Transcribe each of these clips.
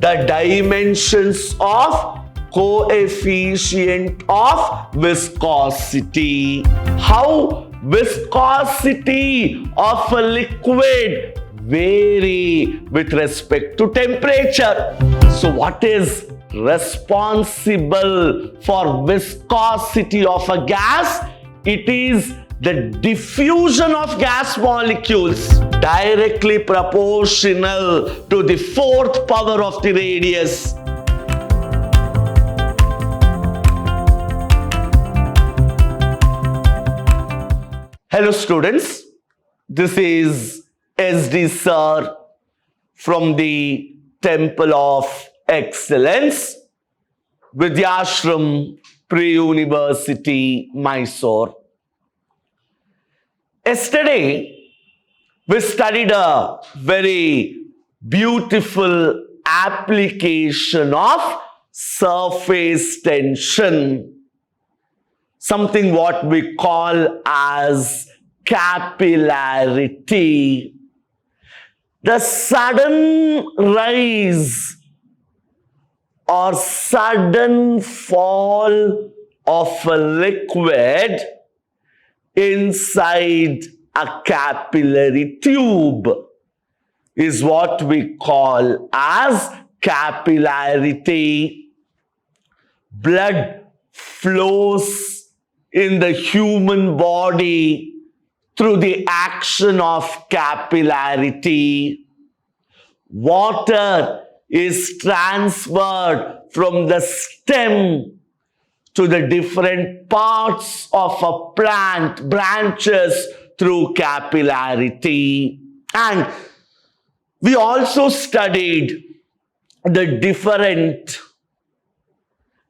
the dimensions of coefficient of viscosity. How viscosity of a liquid vary with respect to temperature. So what is responsible for viscosity of a gas? It is the diffusion of gas molecules directly proportional to the fourth power of the radius. Hello students, this is SD Sir from the Temple of Excellence, Vidhyaashram Pre-University, Mysuru. Yesterday, we studied a very beautiful application of surface tension, something what we call as capillarity. The sudden rise or sudden fall of a liquid inside a capillary tube is what we call as capillarity. Blood flows in the human body through the action of capillarity. Water is transferred from the stem to the different parts of a plant, branches through capillarity. And we also studied the different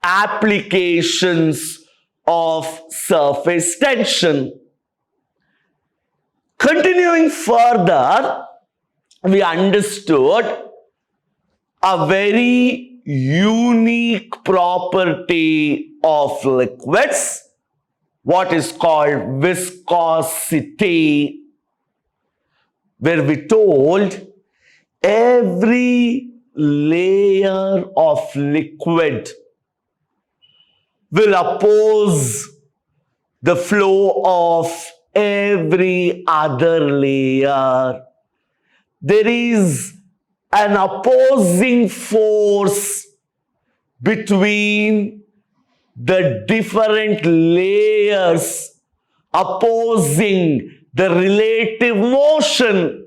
applications of surface tension. Continuing further, we understood a very unique property of liquids, what is called viscosity, where we told every layer of liquid will oppose the flow of every other layer. There is an opposing force between the different layers opposing the relative motion,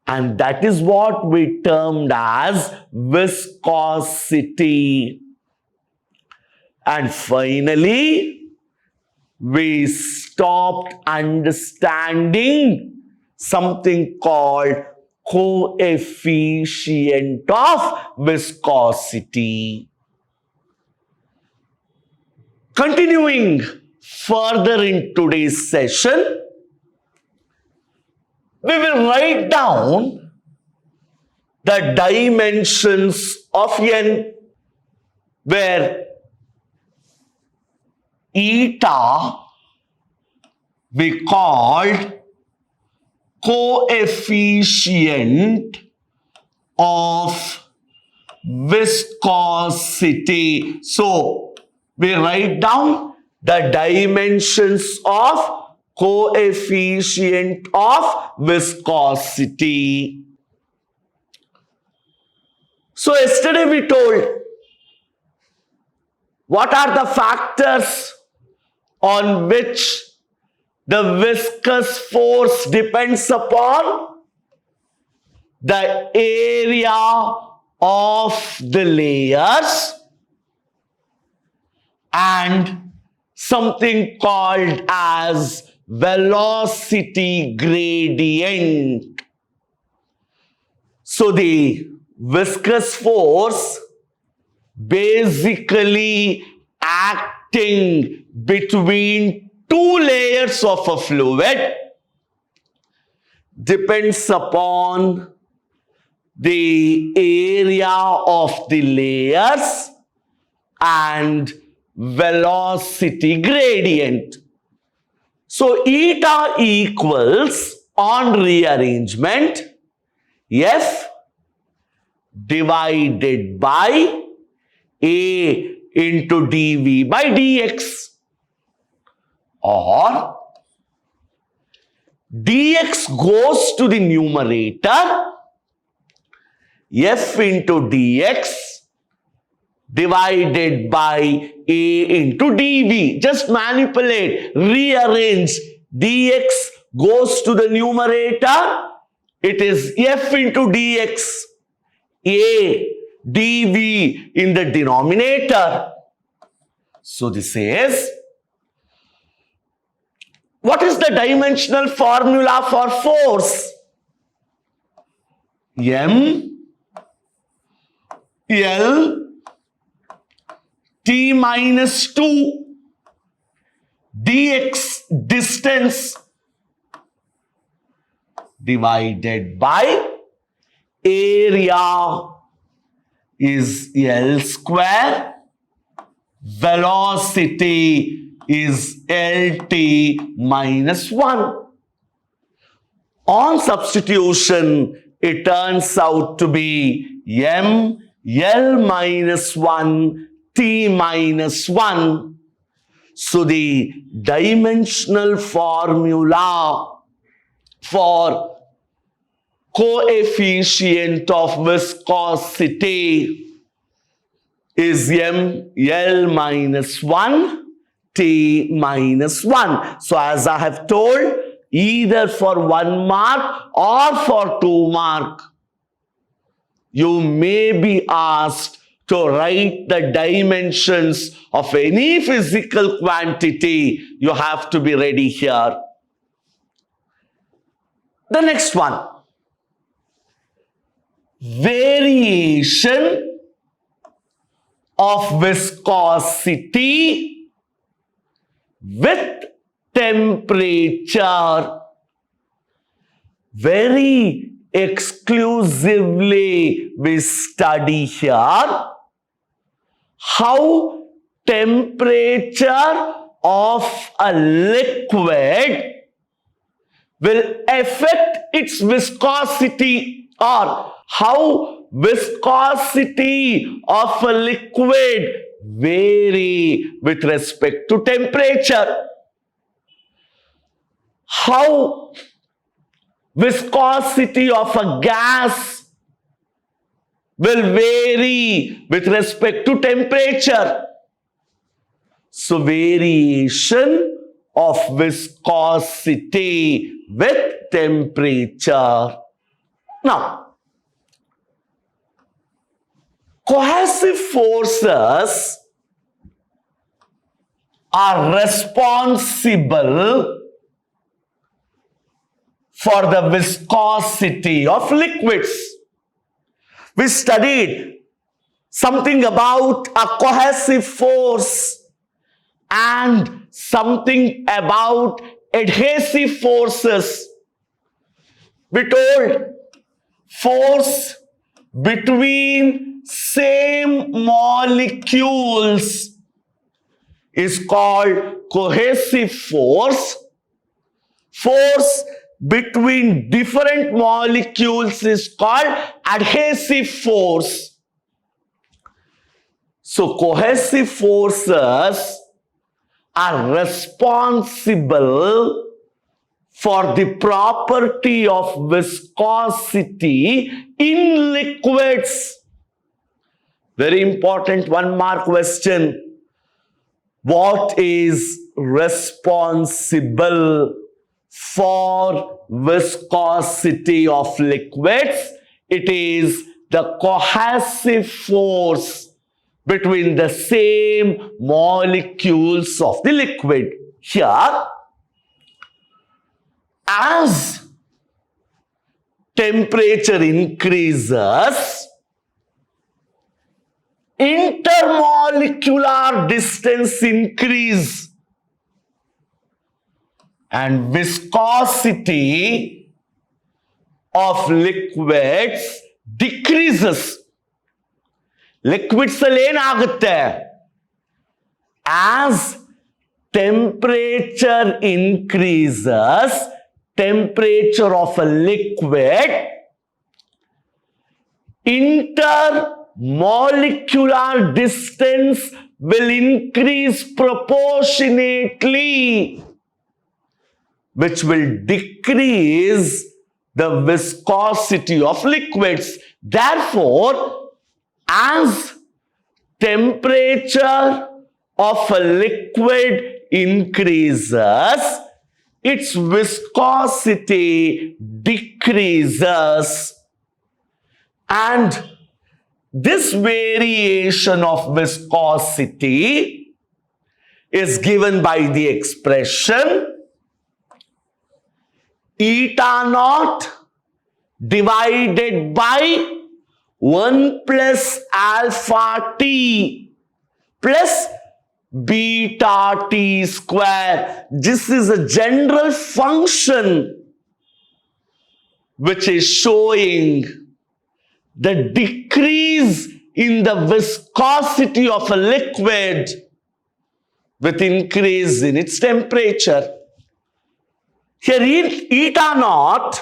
and that is what we termed as viscosity. And finally, we stopped understanding something called coefficient of viscosity. Continuing further in today's session, we will write down the dimensions of N, where eta we called coefficient of viscosity. So we write down the dimensions of coefficient of viscosity. So yesterday we told what are the factors on which the viscous force depends upon? The area of the layers and something called as velocity gradient. So the viscous force basically acting between two layers of a fluid depends upon the area of the layers and velocity gradient. So eta equals, on rearrangement, F divided by A into dV by dx, or dx goes to the numerator, f into dx divided by A into dV. Just manipulate, rearrange. Dx goes to the numerator, it is f into dx, A dV in the denominator. So this is, what is the dimensional formula for force? M L T minus 2 dx, distance, divided by area is L square, velocity is LT minus 1. On substitution, it turns out to be M L minus 1 T minus 1. So the dimensional formula for coefficient of viscosity is M L minus 1 T minus 1. So as I have told, either for 1 mark or for 2 mark, you may be asked to write the dimensions of any physical quantity. You have to be ready here. The next one, variation of viscosity with temperature. Very exclusively we study here how temperature of a liquid will affect its viscosity, or how viscosity of a liquid vary with respect to temperature. How viscosity of a gas will vary with respect to temperature. So variation of viscosity with temperature. Now, cohesive forces are responsible for the viscosity of liquids. We studied something about a cohesive force and something about adhesive forces. We told force between same molecules is called cohesive force. Force between different molecules is called adhesive force. So cohesive forces are responsible for the property of viscosity in liquids. Very important 1 mark question. What is responsible for viscosity of liquids? It is the cohesive force between the same molecules of the liquid. Here, as temperature increases, intermolecular distance increase and viscosity of liquids decreases. Liquids alone agutte. As temperature increases, temperature of a liquid, intermolecular distance will increase proportionately, which will decrease the viscosity of liquids. Therefore, as temperature of a liquid increases, its viscosity decreases. And this variation of viscosity is given by the expression eta naught divided by 1 plus alpha t plus beta t square. This is a general function which is showing the decrease in the viscosity of a liquid with increase in its temperature. Here, eta naught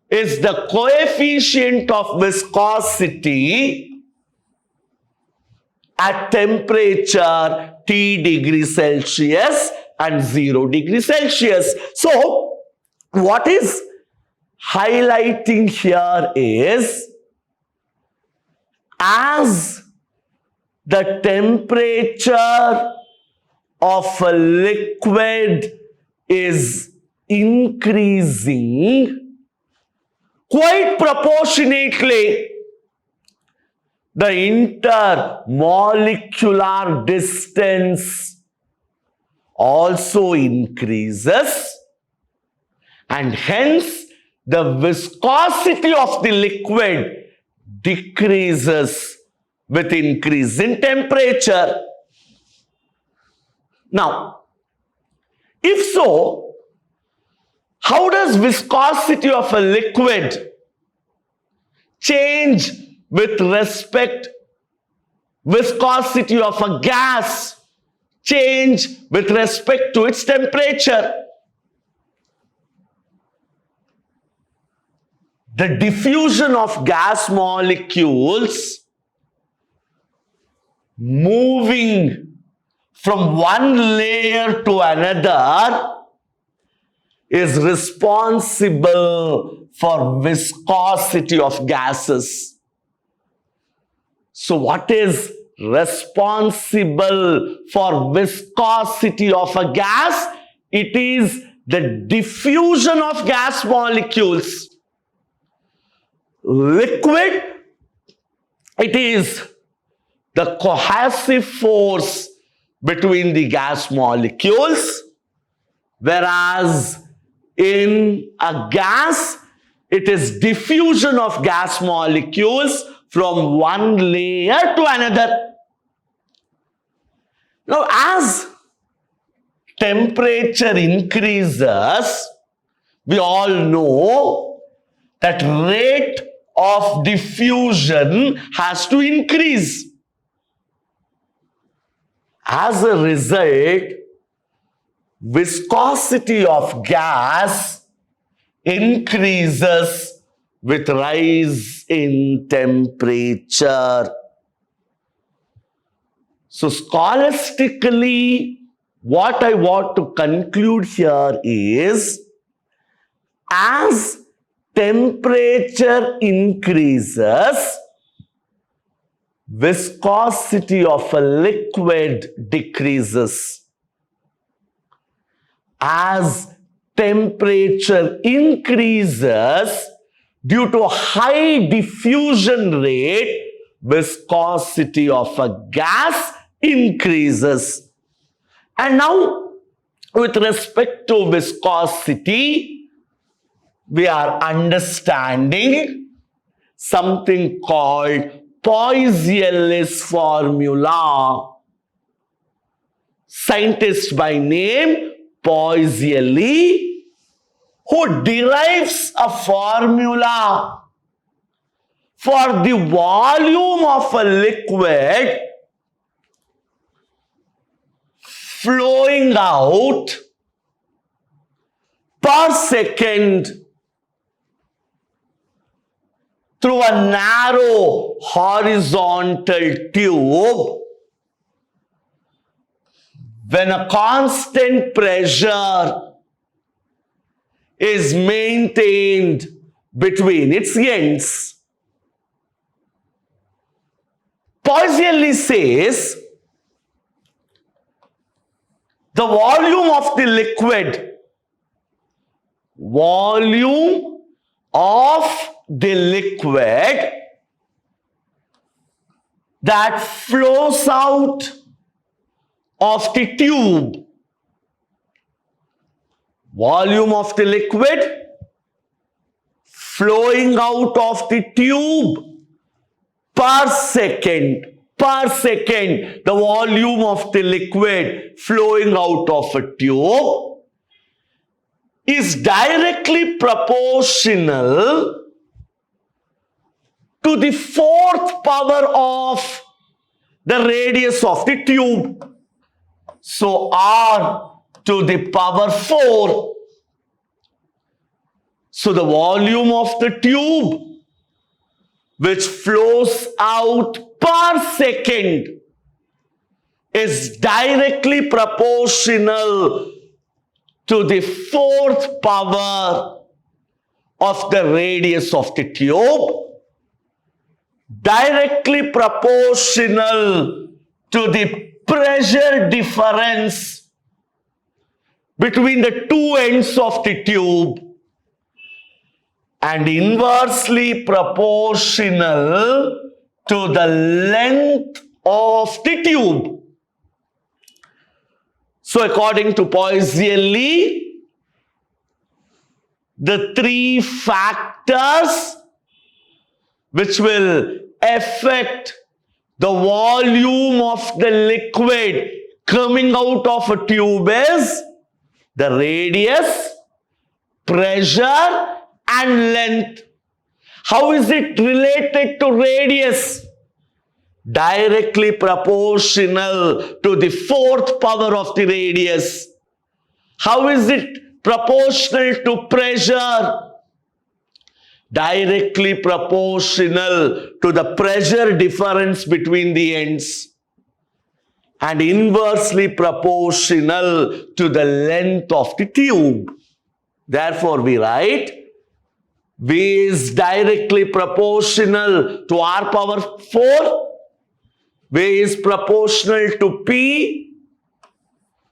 is the coefficient of viscosity at temperature T degrees Celsius and 0 degrees Celsius. So, what is highlighting here is, as the temperature of a liquid is increasing, quite proportionately, the intermolecular distance also increases, and hence the viscosity of the liquid decreases with increase in temperature. Now, if so, how does viscosity of a liquid change with respect viscosity of a gas change with respect to its temperature? The diffusion of gas molecules moving from one layer to another is responsible for viscosity of gases. So what is responsible for viscosity of a gas? It is the diffusion of gas molecules. Liquid, it is the cohesive force between the gas molecules, whereas in a gas, it is diffusion of gas molecules from one layer to another. Now, as temperature increases, we all know that rate of diffusion has to increase. As a result, viscosity of gas increases with rise in temperature. So scholastically, what I want to conclude here is, as temperature increases, viscosity of a liquid decreases. As temperature increases, due to high diffusion rate, viscosity of a gas increases. And now, with respect to viscosity, we are understanding something called Poiseuille's formula. Scientist by name Poiseuille, who derives a formula for the volume of a liquid flowing out per second through a narrow horizontal tube, when a constant pressure is maintained between its ends. Poiseuille says the volume of the liquid that flows out of the tube, volume of the liquid flowing out of the tube per second, the volume of the liquid flowing out of a tube is directly proportional to the fourth power of the radius of the tube. So R to the power 4. So the volume of the tube which flows out per second is directly proportional to the fourth power of the radius of the tube, directly proportional to the pressure difference between the two ends of the tube, and inversely proportional to the length of the tube. So according to Poiseuille, the three factors which will affect the volume of the liquid coming out of a tube is the radius, pressure, and length. How is it related to radius? Directly proportional to the fourth power of the radius. How is it proportional to pressure? Directly proportional to the pressure difference between the ends, and inversely proportional to the length of the tube. Therefore, we write V is directly proportional to R power 4. V is proportional to P.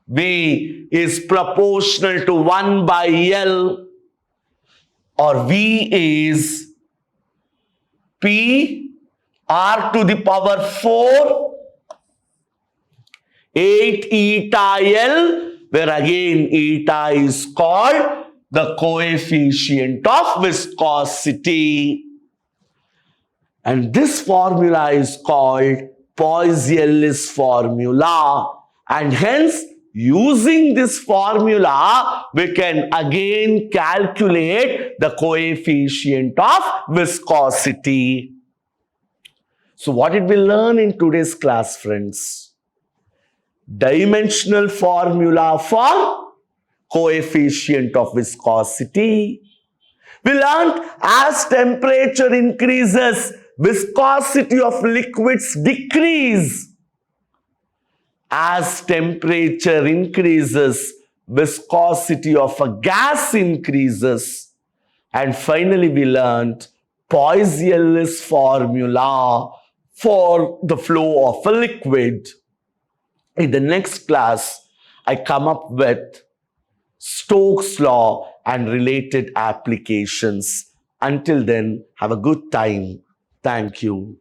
V is proportional to 1 by L. Or V is P R to the power 4 8 eta L, where again eta is called the coefficient of viscosity. And this formula is called Poiseuille's formula. And hence, using this formula, we can again calculate the coefficient of viscosity. So what did we learn in today's class, friends? Dimensional formula for coefficient of viscosity. We learned as temperature increases, viscosity of liquids decrease. As temperature increases, viscosity of a gas increases. And finally, we learned Poiseuille's formula for the flow of a liquid. In the next class, I come up with Stokes' law and related applications. Until then, have a good time. Thank you.